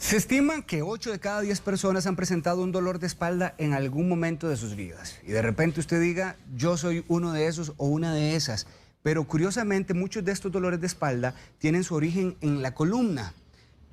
Se estima que 8 de cada 10 personas han presentado un dolor de espalda en algún momento de sus vidas. Y de repente usted diga, yo soy uno de esos o una de esas. Pero curiosamente muchos de estos dolores de espalda tienen su origen en la columna.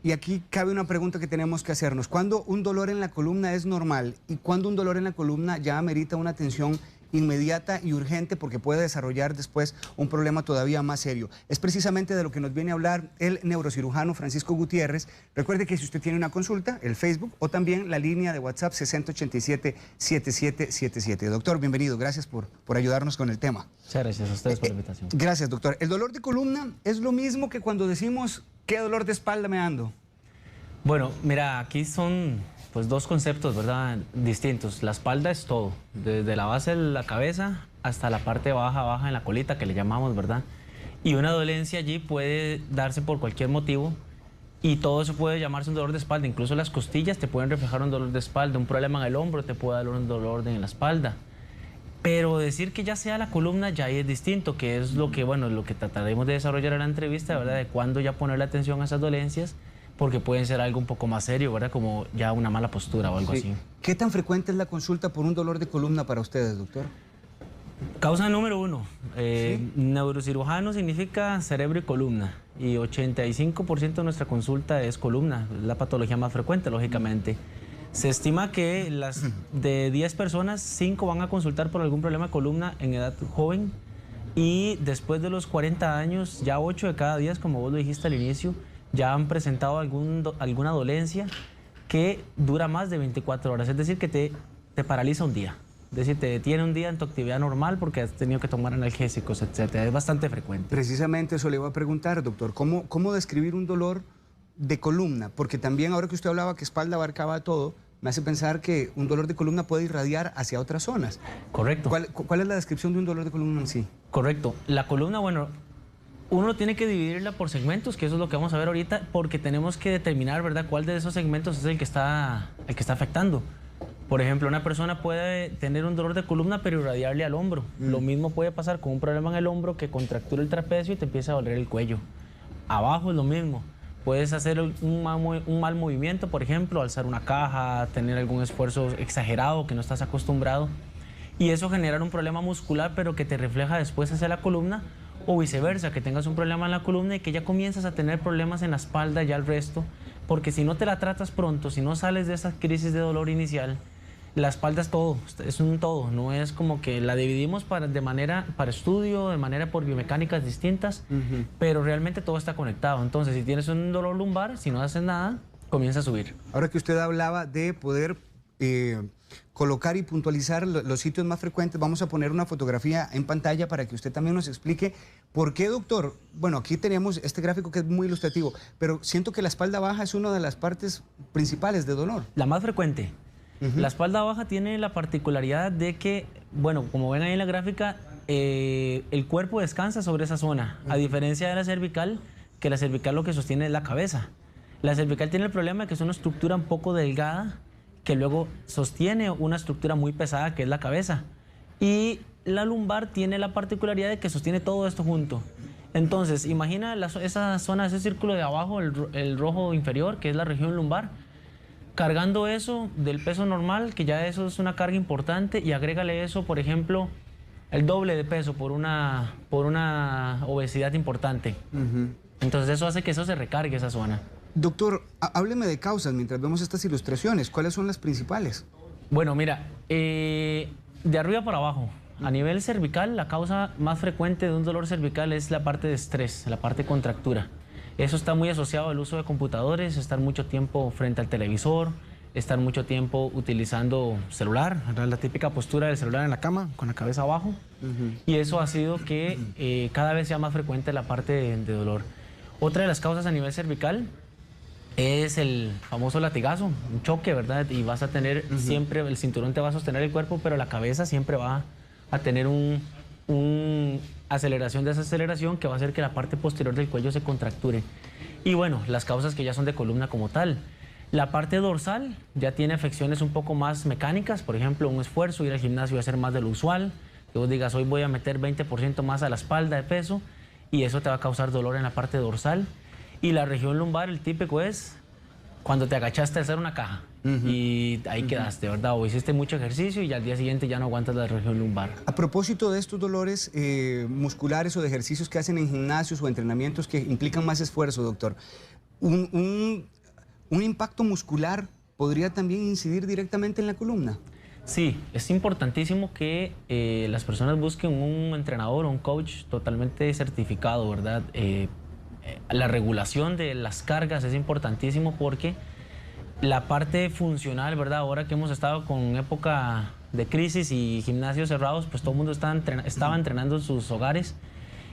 Y aquí cabe una pregunta que tenemos que hacernos. ¿Cuándo un dolor en la columna es normal y cuándo un dolor en la columna ya amerita una atención inmediata y urgente porque puede desarrollar después un problema todavía más serio? Es precisamente de lo que nos viene a hablar el neurocirujano Francisco Gutiérrez. Recuerde que si usted tiene una consulta, el Facebook o también la línea de WhatsApp 6087-7777. Doctor, bienvenido. Gracias por ayudarnos con el tema. Muchas gracias a ustedes por la invitación. Gracias, doctor. ¿El dolor de columna es lo mismo que cuando decimos qué dolor de espalda me ando? Bueno, mira, aquí son pues dos conceptos, ¿verdad?, distintos. La espalda es todo, desde la base de la cabeza hasta la parte baja en la colita, que le llamamos, ¿verdad? Y una dolencia allí puede darse por cualquier motivo y todo eso puede llamarse un dolor de espalda. Incluso las costillas te pueden reflejar un dolor de espalda, un problema en el hombro te puede dar un dolor en la espalda. Pero decir que ya sea la columna ya ahí es distinto, que es lo que, bueno, lo que trataremos de desarrollar en la entrevista, ¿verdad?, de cuándo ya ponerle atención a esas dolencias, porque pueden ser algo un poco más serio, ¿verdad?, como ya una mala postura o algo así. ¿Qué tan frecuente es la consulta por un dolor de columna para ustedes, doctor? Causa número 1, neurocirujano significa cerebro y columna, y 85% de nuestra consulta es columna, es la patología más frecuente, lógicamente. Se estima que de 10 personas, 5 van a consultar por algún problema de columna en edad joven, y después de los 40 años, ya 8 de cada 10, como vos lo dijiste al inicio, ya han presentado alguna dolencia que dura más de 24 horas, es decir, que te paraliza un día. Es decir, te detiene un día en tu actividad normal porque has tenido que tomar analgésicos, etc. Es bastante frecuente. Precisamente eso le iba a preguntar, doctor. ¿Cómo describir un dolor de columna? Porque también ahora que usted hablaba que espalda abarcaba todo, me hace pensar que un dolor de columna puede irradiar hacia otras zonas. Correcto. ¿Cuál es la descripción de un dolor de columna en sí? Correcto. La columna, bueno, uno tiene que dividirla por segmentos, que eso es lo que vamos a ver ahorita, porque tenemos que determinar, ¿verdad?, cuál de esos segmentos es el que está afectando. Por ejemplo, una persona puede tener un dolor de columna pero irradiarle al hombro. Lo mismo puede pasar con un problema en el hombro que contractura el trapecio y te empieza a doler el cuello. Abajo es lo mismo. Puedes hacer un mal movimiento, por ejemplo, alzar una caja, tener algún esfuerzo exagerado que no estás acostumbrado, y eso generar un problema muscular pero que te refleja después hacia la columna, o viceversa, que tengas un problema en la columna y que ya comienzas a tener problemas en la espalda ya el resto, porque si no te la tratas pronto, si no sales de esa crisis de dolor inicial, la espalda es todo, es un todo, no es como que la dividimos para estudio, de manera por biomecánicas distintas, pero realmente todo está conectado. Entonces, si tienes un dolor lumbar, si no haces nada, comienza a subir. Ahora que usted hablaba de poder colocar y puntualizar los sitios más frecuentes, vamos a poner una fotografía en pantalla para que usted también nos explique por qué, doctor. Bueno, aquí tenemos este gráfico que es muy ilustrativo, pero siento que la espalda baja es una de las partes principales de dolor. La más frecuente. La espalda baja tiene la particularidad de que, bueno, como ven ahí en la gráfica, el cuerpo descansa sobre esa zona, a diferencia de la cervical, que la cervical lo que sostiene es la cabeza. La cervical tiene el problema de que es una estructura un poco delgada, que luego sostiene una estructura muy pesada, que es la cabeza. Y la lumbar tiene la particularidad de que sostiene todo esto junto. Entonces, imagina esa zona, ese círculo de abajo, el rojo inferior, que es la región lumbar, cargando eso del peso normal, que ya eso es una carga importante, y agrégale eso, por ejemplo, el doble de peso por una obesidad importante. Entonces eso hace que eso se recargue esa zona. Doctor, hábleme de causas mientras vemos estas ilustraciones. ¿Cuáles son las principales? Bueno, mira, de arriba para abajo, a nivel cervical, la causa más frecuente de un dolor cervical es la parte de estrés, la parte de contractura. Eso está muy asociado al uso de computadores, estar mucho tiempo frente al televisor, estar mucho tiempo utilizando celular, la típica postura del celular en la cama, con la cabeza abajo. Y eso ha sido que cada vez sea más frecuente la parte de dolor. Otra de las causas a nivel cervical es el famoso latigazo, un choque, ¿verdad? Y vas a tener siempre, el cinturón te va a sostener el cuerpo, pero la cabeza siempre va a tener una aceleración de esa aceleración que va a hacer que la parte posterior del cuello se contracture. Y bueno, las causas que ya son de columna como tal. La parte dorsal ya tiene afecciones un poco más mecánicas, por ejemplo, un esfuerzo, ir al gimnasio y hacer más de lo usual, que vos digas, hoy voy a meter 20% más a la espalda de peso, y eso te va a causar dolor en la parte dorsal. Y la región lumbar, el típico es cuando te agachaste a hacer una caja y ahí quedaste, ¿verdad? O hiciste mucho ejercicio y al día siguiente ya no aguantas la región lumbar. A propósito de estos dolores musculares o de ejercicios que hacen en gimnasios o entrenamientos que implican más esfuerzo, doctor, ¿un impacto muscular podría también incidir directamente en la columna? Sí, es importantísimo que las personas busquen un entrenador o un coach totalmente certificado, ¿verdad? La regulación de las cargas es importantísimo porque la parte funcional, ¿verdad? Ahora que hemos estado con época de crisis y gimnasios cerrados, pues todo el mundo estaba entrenando en sus hogares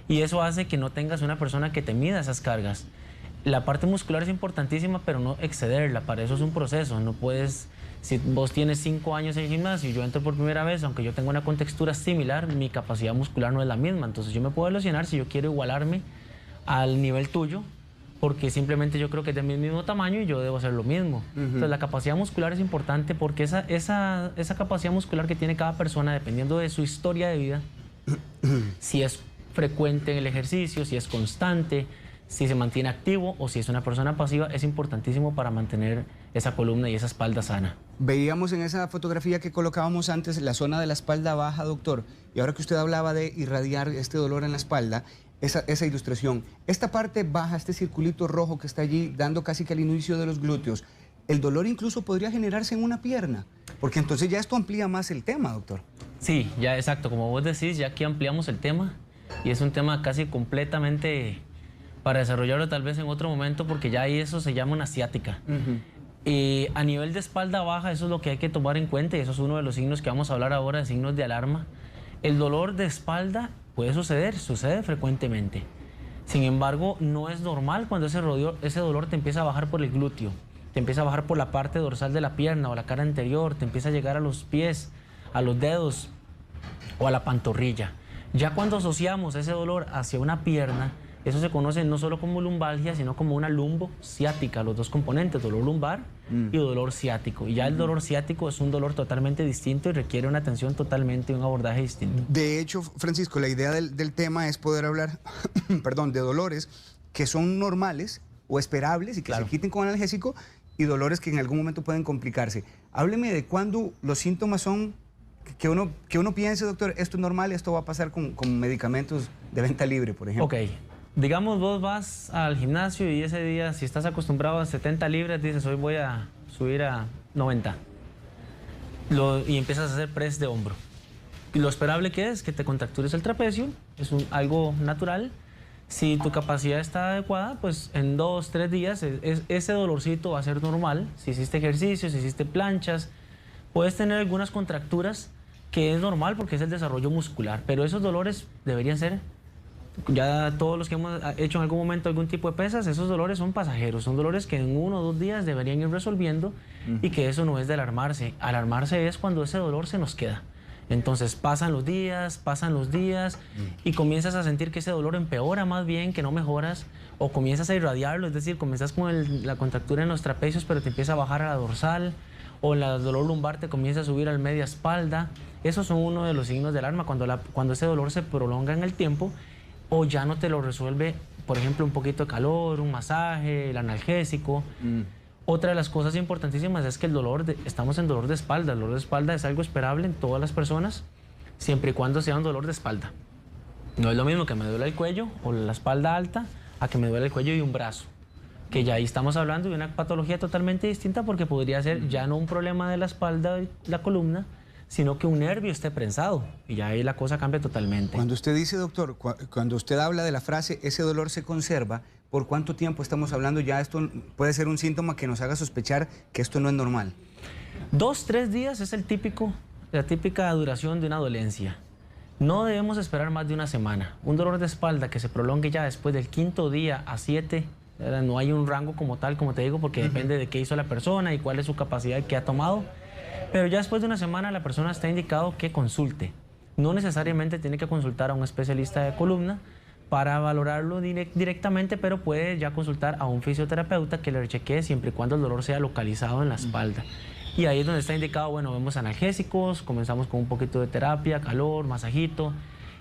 y eso hace que no tengas una persona que te mida esas cargas. La parte muscular es importantísima, pero no excederla. Para eso es un proceso. No puedes, si vos tienes 5 años en el gimnasio y yo entro por primera vez, aunque yo tenga una contextura similar, mi capacidad muscular no es la misma. Entonces yo me puedo lesionar si yo quiero igualarme al nivel tuyo, porque simplemente yo creo que es de mi mismo tamaño y yo debo hacer lo mismo. Entonces la capacidad muscular es importante porque esa capacidad muscular que tiene cada persona, dependiendo de su historia de vida, si es frecuente en el ejercicio, si es constante, si se mantiene activo o si es una persona pasiva, es importantísimo para mantener esa columna y esa espalda sana. Veíamos en esa fotografía que colocábamos antes la zona de la espalda baja, doctor, y ahora que usted hablaba de irradiar este dolor en la espalda, esa ilustración, esta parte baja, este circulito rojo que está allí dando casi que al inicio de los glúteos, el dolor incluso podría generarse en una pierna, porque entonces ya esto amplía más el tema, doctor. Sí, ya exacto, como vos decís, ya aquí ampliamos el tema y es un tema casi completamente para desarrollarlo tal vez en otro momento porque ya ahí eso se llama una ciática. A nivel de espalda baja, eso es lo que hay que tomar en cuenta y eso es uno de los signos que vamos a hablar ahora, de signos de alarma. El dolor de espalda puede sucede frecuentemente. Sin embargo, no es normal cuando ese dolor te empieza a bajar por el glúteo, te empieza a bajar por la parte dorsal de la pierna o la cara anterior, te empieza a llegar a los pies, a los dedos o a la pantorrilla. Ya cuando asociamos ese dolor hacia una pierna, eso se conoce no solo como lumbalgia, sino como una lumbociática, los dos componentes, dolor lumbar y dolor ciático. Y ya el dolor ciático es un dolor totalmente distinto y requiere una atención totalmente, un abordaje distinto. De hecho, Francisco, la idea del tema es poder hablar, perdón, de dolores que son normales o esperables y que se quiten con analgésico y dolores que en algún momento pueden complicarse. Hábleme de cuándo los síntomas son que uno piense, doctor, esto es normal, esto va a pasar con medicamentos de venta libre, por ejemplo. Ok. Digamos, vos vas al gimnasio y ese día, si estás acostumbrado a 70 libras, dices, hoy voy a subir a 90. Y empiezas a hacer press de hombro. Y lo esperable que es que te contractures el trapecio, es algo natural. Si tu capacidad está adecuada, pues en 2, 3 días ese dolorcito va a ser normal. Si hiciste ejercicio, si hiciste planchas, puedes tener algunas contracturas que es normal porque es el desarrollo muscular. Pero esos dolores deberían ser... Ya todos los que hemos hecho en algún momento algún tipo de pesas, esos dolores son pasajeros, son dolores que en 1 o 2 días deberían ir resolviendo y que eso no es de alarmarse. Alarmarse es cuando ese dolor se nos queda. Entonces pasan los días y comienzas a sentir que ese dolor empeora más bien, que no mejoras, o comienzas a irradiarlo, es decir, comienzas con la contractura en los trapecios pero te empieza a bajar a la dorsal, o el dolor lumbar te comienza a subir al media espalda. Esos son uno de los signos de alarma, cuando ese dolor se prolonga en el tiempo o ya no te lo resuelve, por ejemplo, un poquito de calor, un masaje, el analgésico. Otra de las cosas importantísimas es que estamos en dolor de espalda. El dolor de espalda es algo esperable en todas las personas, siempre y cuando sea un dolor de espalda. No es lo mismo que me duele el cuello o la espalda alta a que me duele el cuello y un brazo, que ya ahí estamos hablando de una patología totalmente distinta porque podría ser ya no un problema de la espalda y la columna, sino que un nervio esté prensado y ya ahí la cosa cambia totalmente. Cuando usted dice, doctor, cuando usted habla de la frase, ese dolor se conserva, ¿por cuánto tiempo estamos hablando? Ya esto puede ser un síntoma que nos haga sospechar que esto no es normal. 2, 3 días es la típica duración de una dolencia. No debemos esperar más de una semana. Un dolor de espalda que se prolongue ya después del 5º día a 7, no hay un rango como tal, como te digo, porque depende de qué hizo la persona y cuál es su capacidad que ha tomado. Pero ya después de una semana la persona está indicado que consulte. No necesariamente tiene que consultar a un especialista de columna para valorarlo directamente, pero puede ya consultar a un fisioterapeuta que le chequee siempre y cuando el dolor sea localizado en la espalda. Y ahí es donde está indicado, bueno, vemos analgésicos, comenzamos con un poquito de terapia, calor, masajito.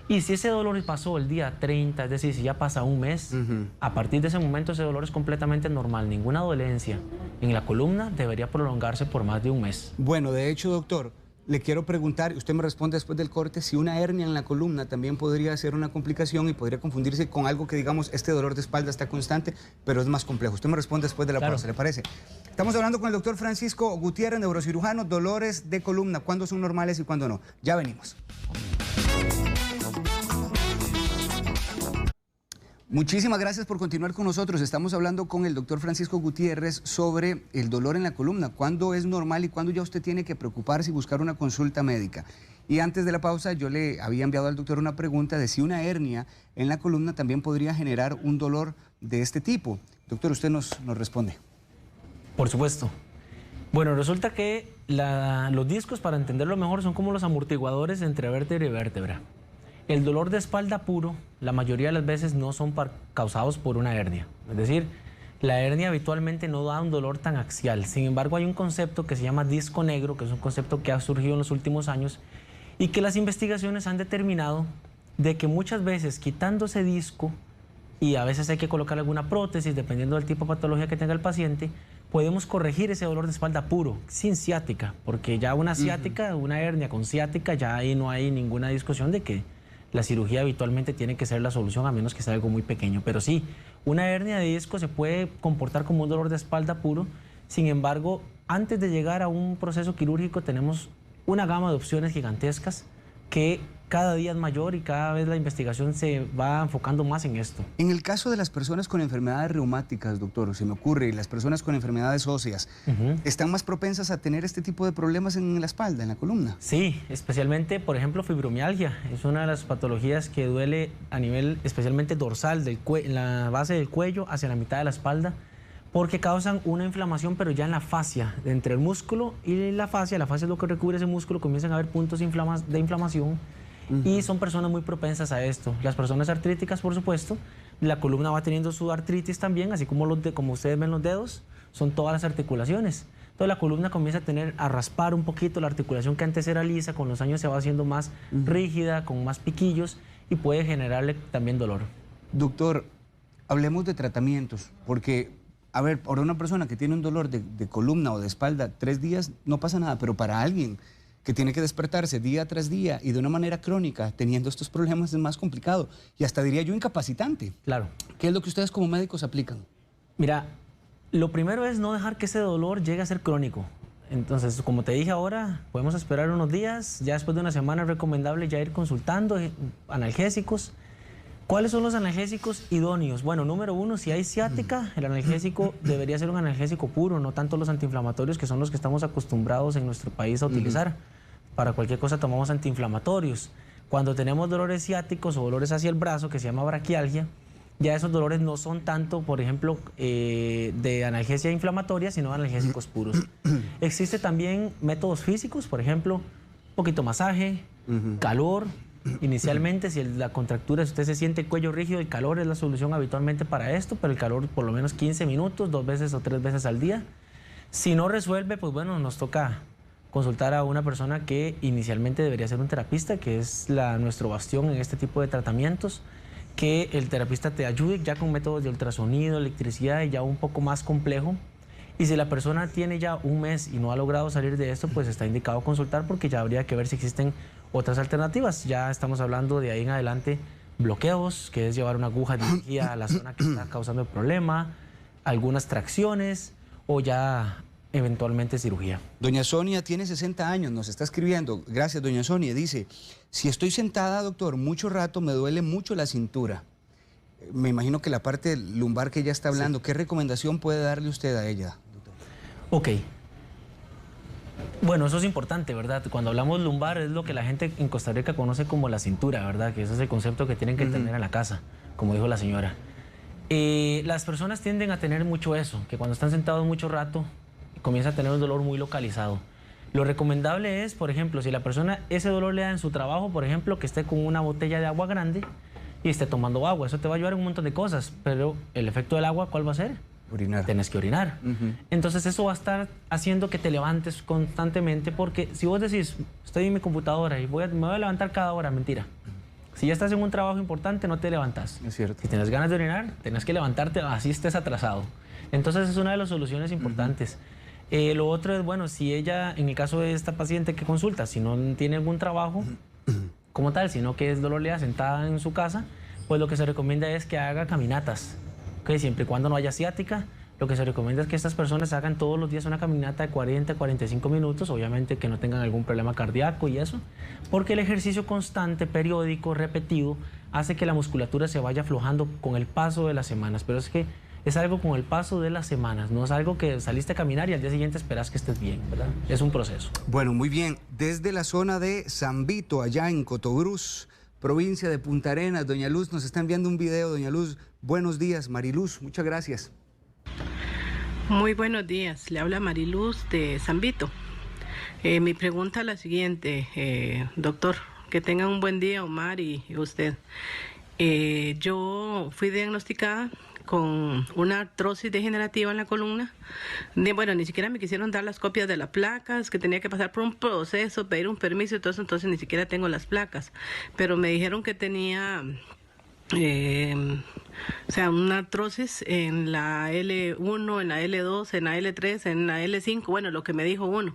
Y si ese dolor pasó el día 30, es decir, si ya pasa un mes, a partir de ese momento ese dolor es completamente normal. Ninguna dolencia en la columna debería prolongarse por más de un mes. Bueno, de hecho, doctor, le quiero preguntar, y usted me responde después del corte, si una hernia en la columna también podría ser una complicación y podría confundirse con algo que, digamos, este dolor de espalda está constante, pero es más complejo. Usted me responde después de la pausa, ¿le parece? Estamos hablando con el doctor Francisco Gutiérrez, neurocirujano, dolores de columna, cuándo son normales y cuándo no. Ya venimos. Muchísimas gracias por continuar con nosotros. Estamos hablando con el doctor Francisco Gutiérrez sobre el dolor en la columna, cuándo es normal y cuándo ya usted tiene que preocuparse y buscar una consulta médica. Y antes de la pausa yo le había enviado al doctor una pregunta de si una hernia en la columna también podría generar un dolor de este tipo. Doctor, usted nos responde. Por supuesto. Bueno, resulta que los discos, para entenderlo mejor, son como los amortiguadores entre vértebra y vértebra. El dolor de espalda puro, la mayoría de las veces no son causados por una hernia. Es decir, la hernia habitualmente no da un dolor tan axial. Sin embargo, hay un concepto que se llama disco negro, que es un concepto que ha surgido en los últimos años y que las investigaciones han determinado de que muchas veces quitando ese disco, y a veces hay que colocar alguna prótesis, dependiendo del tipo de patología que tenga el paciente, podemos corregir ese dolor de espalda puro, sin ciática, porque ya una ciática, una hernia con ciática, ya ahí no hay ninguna discusión de que la cirugía habitualmente tiene que ser la solución, a menos que sea algo muy pequeño. Pero sí, una hernia de disco se puede comportar como un dolor de espalda puro. Sin embargo, antes de llegar a un proceso quirúrgico tenemos una gama de opciones gigantescas que cada día es mayor y cada vez la investigación se va enfocando más en esto. En el caso de las personas con enfermedades reumáticas, doctor, se me ocurre, y las personas con enfermedades óseas, ¿están más propensas a tener este tipo de problemas en la espalda, en la columna? Sí, especialmente, por ejemplo, fibromialgia. Es una de las patologías que duele a nivel especialmente dorsal, en la base del cuello hacia la mitad de la espalda, porque causan una inflamación, pero ya en la fascia, entre el músculo y la fascia es lo que recubre ese músculo, comienzan a haber puntos de inflamación. Y son personas muy propensas a esto. Las personas artríticas, por supuesto, la columna va teniendo su artritis también, así como como ustedes ven los dedos, son todas las articulaciones. Entonces la columna comienza a raspar un poquito, la articulación que antes era lisa, con los años se va haciendo más rígida, con más piquillos y puede generarle también dolor. Doctor, hablemos de tratamientos, porque, a ver, para una persona que tiene un dolor de columna o de espalda, 3 días no pasa nada, pero para alguien que tiene que despertarse día tras día y de una manera crónica, teniendo estos problemas, es más complicado y hasta diría yo incapacitante. Claro. ¿Qué es lo que ustedes como médicos aplican? Mira, lo primero es no dejar que ese dolor llegue a ser crónico. Entonces, como te dije ahora, podemos esperar unos días, ya después de una semana es recomendable ya ir consultando analgésicos. ¿Cuáles son los analgésicos idóneos? Bueno, número 1, si hay ciática, el analgésico debería ser un analgésico puro, no tanto los antiinflamatorios que son los que estamos acostumbrados en nuestro país a utilizar. Para cualquier cosa tomamos antiinflamatorios. Cuando tenemos dolores ciáticos o dolores hacia el brazo, que se llama braquialgia, ya esos dolores no son tanto, por ejemplo, de analgesia inflamatoria, sino analgésicos puros. Existe también métodos físicos, por ejemplo, un poquito masaje, calor. Inicialmente, si la contractura, si usted se siente el cuello rígido, el calor es la solución habitualmente para esto, pero el calor por lo menos 15 minutos, 2 veces o 3 veces al día. Si no resuelve, pues bueno, nos toca consultar a una persona que inicialmente debería ser un terapista, que es nuestro bastión en este tipo de tratamientos, que el terapista te ayude ya con métodos de ultrasonido, electricidad y ya un poco más complejo. Y si la persona tiene ya un mes y no ha logrado salir de esto, pues está indicado consultar porque ya habría que ver si existen otras alternativas. Ya estamos hablando de ahí en adelante bloqueos, que es llevar una aguja dirigida a la zona que está causando el problema, algunas tracciones o ya eventualmente cirugía. Doña Sonia tiene 60 años, nos está escribiendo. Gracias, doña Sonia. Dice, si estoy sentada, doctor, mucho rato me duele mucho la cintura. Me imagino que la parte lumbar que ella está hablando, ¿qué recomendación puede darle usted a ella, doctor? Ok. Bueno, eso es importante, ¿verdad? Cuando hablamos lumbar es lo que la gente en Costa Rica conoce como la cintura, ¿verdad? Que ese es el concepto que tienen que tener en la casa, como dijo la señora. Las personas tienden a tener mucho eso, que cuando están sentados mucho rato comienza a tener un dolor muy localizado. Lo recomendable es, por ejemplo, si la persona ese dolor le da en su trabajo, por ejemplo, que esté con una botella de agua grande y esté tomando agua. Eso te va a ayudar en un montón de cosas, pero el efecto del agua, ¿cuál va a ser? Orinar. Tienes que orinar. Entonces eso va a estar haciendo que te levantes constantemente, porque si vos decís, estoy en mi computadora y me voy a levantar cada hora, mentira. Si ya estás en un trabajo importante, no te levantas. Es cierto. Si tienes ganas de orinar, tienes que levantarte, así estés atrasado. Entonces es una de las soluciones importantes. Lo otro es, bueno, si ella, en el caso de esta paciente que consulta, si no tiene algún trabajo como tal, sino que es dolor sentada en su casa, pues lo que se recomienda es que haga caminatas. ¿Okay? Siempre y cuando no haya ciática, lo que se recomienda es que estas personas hagan todos los días una caminata de 40 a 45 minutos, obviamente que no tengan algún problema cardíaco y eso, porque el ejercicio constante, periódico, repetido, hace que la musculatura se vaya aflojando con el paso de las semanas. Pero es que es algo con el paso de las semanas, no es algo que saliste a caminar y al día siguiente esperas que estés bien, ¿verdad? Es un proceso. Bueno, muy bien. Desde la zona de San Vito, allá en Cotobruz, provincia de Punta Arenas, doña Luz nos está enviando un video. Doña Luz, buenos días. Mariluz, muchas gracias. Muy buenos días, le habla Mariluz de San Vito. Mi pregunta es la siguiente, doctor, que tengan un buen día Omar y usted. Yo fui diagnosticada con una artrosis degenerativa en la columna. Bueno, ni siquiera me quisieron dar las copias de las placas, que tenía que pasar por un proceso, pedir un permiso y todo eso, entonces ni siquiera tengo las placas. Pero me dijeron que tenía o sea, una artrosis en la L1, en la L2, en la L3, en la L5, bueno, lo que me dijo uno.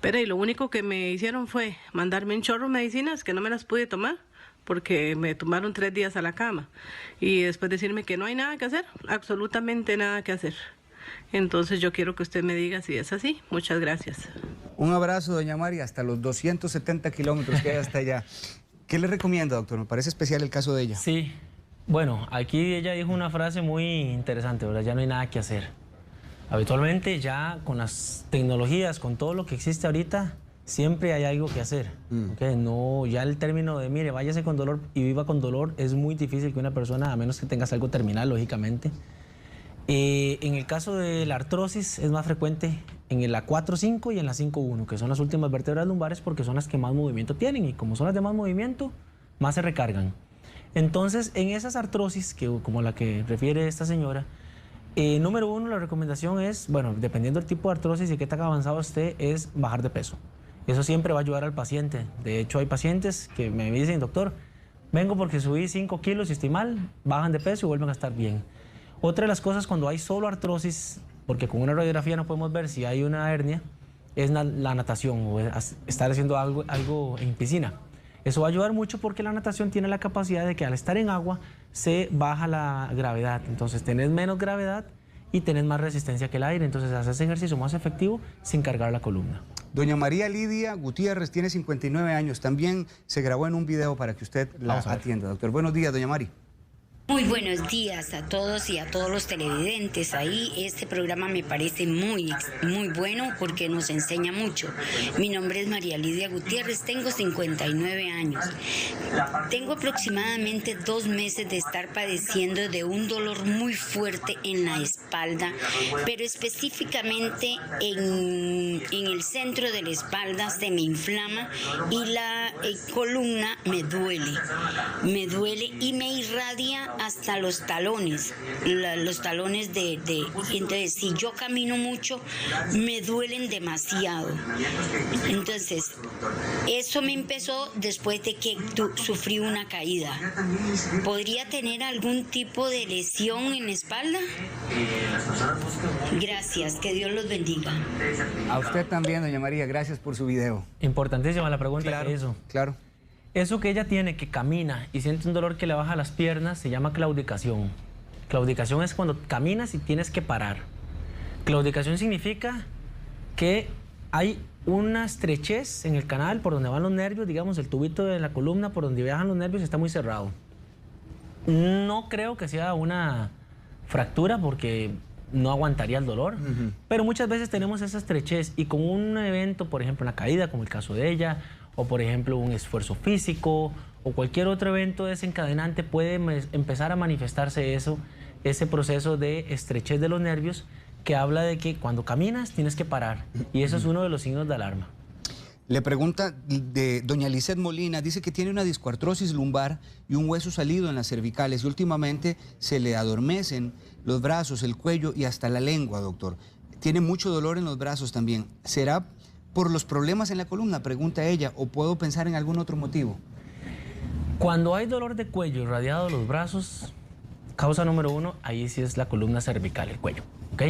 Pero y lo único que me hicieron fue mandarme un chorro de medicinas que no me las pude tomar porque me tumbaron 3 días a la cama. Y después decirme que no hay nada que hacer, absolutamente nada que hacer. Entonces yo quiero que usted me diga si es así. Muchas gracias. Un abrazo, doña María, hasta los 270 kilómetros que hay hasta allá. ¿Qué le recomienda, doctor? Me parece especial el caso de ella. Sí. Bueno, aquí ella dijo una frase muy interesante, ¿verdad? Ya no hay nada que hacer. Habitualmente ya con las tecnologías, con todo lo que existe ahorita, siempre hay algo que hacer. ¿Okay? No, ya el término de, mire, váyase con dolor y viva con dolor, es muy difícil que una persona, a menos que tengas algo terminal, lógicamente. En el caso de la artrosis es más frecuente en la 4-5 y en la 5-1, que son las últimas vértebras lumbares porque son las que más movimiento tienen y como son las de más movimiento, más se recargan. Entonces, en esas artrosis, como la que refiere esta señora, número 1, la recomendación es, bueno, dependiendo del tipo de artrosis y qué tan avanzado esté, es bajar de peso. Eso siempre va a ayudar al paciente. De hecho, hay pacientes que me dicen, doctor, vengo porque subí 5 kilos y estoy mal, bajan de peso y vuelven a estar bien. Otra de las cosas cuando hay solo artrosis, porque con una radiografía no podemos ver si hay una hernia, es la natación o estar haciendo algo en piscina. Eso va a ayudar mucho porque la natación tiene la capacidad de que al estar en agua se baja la gravedad. Entonces tenés menos gravedad y tenés más resistencia que el aire. Entonces haces ejercicio más efectivo sin cargar la columna. Doña María Lidia Gutiérrez tiene 59 años. También se grabó en un video para que usted la atienda, doctor. Buenos días, doña Mari. Muy buenos días a todos y a todos los televidentes. Ahí este programa me parece muy bueno porque nos enseña mucho. Mi nombre es María Lidia Gutiérrez, tengo 59 años. Tengo aproximadamente 2 meses de estar padeciendo de un dolor muy fuerte en la espalda, pero específicamente en el centro de la espalda se me inflama y la columna me duele y me irradia hasta los talones, entonces si yo camino mucho me duelen demasiado. Entonces eso me empezó después de que sufrí una caída. ¿Podría tener algún tipo de lesión en la espalda? Gracias, que Dios los bendiga. A usted también, doña María, gracias por su video. Importantísima la pregunta. Claro, que hizo. Claro. Eso que ella tiene, que camina y siente un dolor que le baja las piernas, se llama claudicación. Claudicación es cuando caminas y tienes que parar. Claudicación significa que hay una estrechez en el canal por donde van los nervios, digamos, el tubito de la columna por donde viajan los nervios está muy cerrado. No creo que sea una fractura porque no aguantaría el dolor, pero muchas veces tenemos esa estrechez y con un evento, por ejemplo, una caída, como el caso de ella, o por ejemplo un esfuerzo físico o cualquier otro evento desencadenante puede empezar a manifestarse ese proceso de estrechez de los nervios que habla de que cuando caminas tienes que parar y eso es uno de los signos de alarma. Le pregunta de doña Lizeth Molina, dice que tiene una discoartrosis lumbar y un hueso salido en las cervicales y últimamente se le adormecen los brazos, el cuello y hasta la lengua, doctor. Tiene mucho dolor en los brazos también. ¿Será por los problemas en la columna? Pregunta ella, ¿o puedo pensar en algún otro motivo? Cuando hay dolor de cuello irradiado de los brazos, causa número 1, ahí sí es la columna cervical, el cuello. ¿Ok?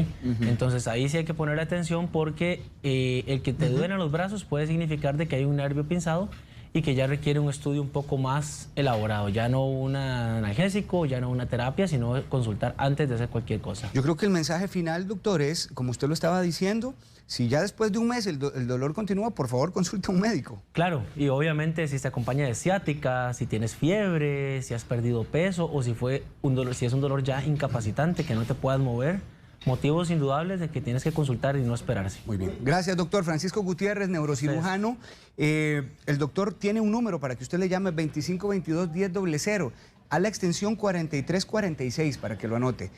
Entonces ahí sí hay que ponerle atención porque el que te duelen los brazos puede significar de que hay un nervio pinzado y que ya requiere un estudio un poco más elaborado, ya no un analgésico, ya no una terapia, sino consultar antes de hacer cualquier cosa. Yo creo que el mensaje final, doctor, es, como usted lo estaba diciendo, si ya después de un mes el dolor continúa, por favor consulte a un médico. Claro, y obviamente si se acompaña de ciática, si tienes fiebre, si has perdido peso o si fue un dolor, si es un dolor ya incapacitante que no te puedas mover, motivos indudables de que tienes que consultar y no esperarse. Muy bien. Gracias, doctor. Francisco Gutiérrez, neurocirujano. El doctor tiene un número para que usted le llame 2522-1000 a la extensión 4346 para que lo anote.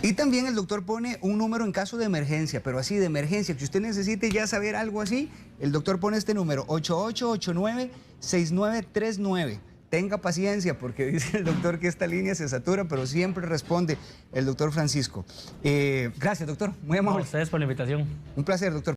Y también el doctor pone un número en caso de emergencia, pero así de emergencia, que usted necesite ya saber algo así, el doctor pone este número, 8889-6939. Tenga paciencia porque dice el doctor que esta línea se satura, pero siempre responde el doctor Francisco. Gracias, doctor. Muy amable. A ustedes por la invitación. Un placer, doctor.